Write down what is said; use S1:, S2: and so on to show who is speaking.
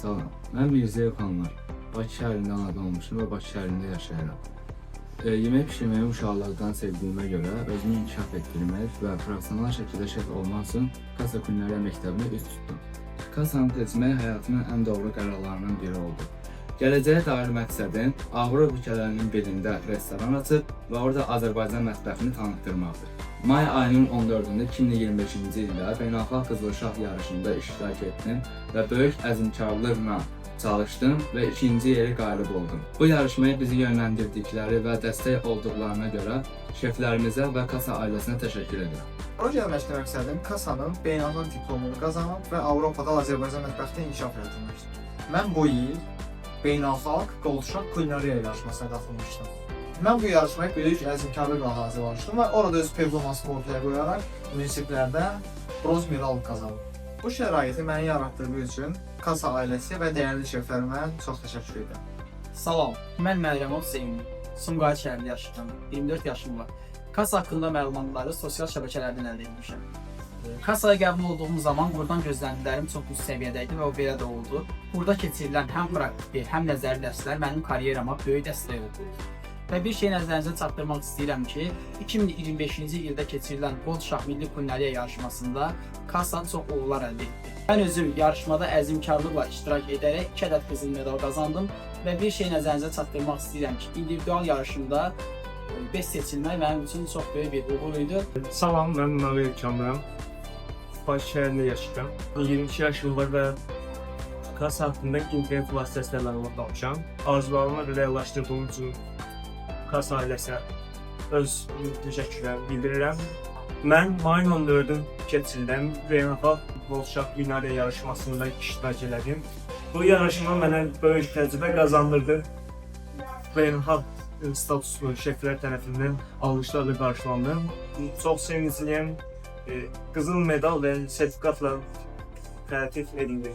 S1: Salam, mən Mirzə Yoxanlar. Bakı şəhərində anadan olmuşum və Bakı şəhərində yaşayıram. Yemək pişirməyi uşaqlıqdan sevdiyimə görə özümü inkişaf etdirmək və professional şəkildə şef olmaq üçün Kasa Kulinariya məktəbini üst tutdum. Kasanı seçmək həyatımın ən doğru qərarlarından biri oldu. Gələcəyə dair məqsədim Avropa ölkələrinin birində restoran açıb və orada Azərbaycan mətbəxini tanıtdırmaqdır. May ayının 14-də 2025-ci ildə beynəlxalq qızılşah yarışında iştirak etdim və böyük əzmkarlıqla çalışdım və ikinci yeri qalib oldum. Bu yarışmaya bizi yönləndirdikləri və dəstək olduqlarına görə şeflərimizə və Kasa ailəsinə təşəkkür edirəm.
S2: Ora gəlməkdə məqsədim Kasanın beynəlxalq diplomunu qazanıb və Avropada Azərbaycan mətbəxində inkişaf etdirməkdir. Mən bu il beynəlxalq Qolşaq Kulinariya yarışmasına qatılmışdım. Mən bu yarışmaya böyük əzmkarlıqla hazırlaşdım və orada öz performansımı ortaya qoyaraq münsiflərdə bronz medal qazandım. Bu şəraiti mənə yaratdığı üçün Kasa ailəsi və dəyərli şeflərimə çox təşəkkür edirəm.
S3: Salam, mən Məryəmov Zeynəb. Sumqayıt şəhərində yaşayıram. 24 yaşım var. Kasa haqqında məlumatları sosial şəbəkələrdən əldə etmişəm. Kasaya qəbul olduğum zaman buradan gözləntиlərim çox üst səviyyədə idi və o belə də oldu. Burada keçirilən həm praktiki, həm nəzəri dərslər mənim karyerama böyük dəstək oldu. Və bir şey nəzərinizə çatdırmaq istəyirəm ki, 2025-ci ildə keçirilən Qolşaq Milli Kulinariya yarışmasında Kasa çox uğurlar əldə etdi. Mən özüm yarışmada əzmkarlıqla iştirak edərək 2 ədəd qızıl medal qazandım və bir şey nəzərinizə çatdırmaq istəyirəm ki, individual yarışımda 5 seçilmək mənim üçün çox böyük bir uğur idi.
S4: Salam, mən Nağıl Kamran. Bakı şəhərində yaşayıram. 22 yaşım var və Kasa haqqında internet vasitəsilə məlumat almışam. Arzularımı reallaşdırdığım üçün Kasa ailəsinə öz təşəkkürlərimi bildirirəm. Mən mayın 14-ün keçirilən beynəlxalq Qolşaq Kulinariya yarışmasında iştirak etdim. Bu yarışma mənə böyük təcrübə qazandırdı. Beynəlxalq statuslu şeflər tərəfindən alqışlarla qarşılandım. Çox sevincliyəm. Qızıl medal və sertifikatla təəltif edildi.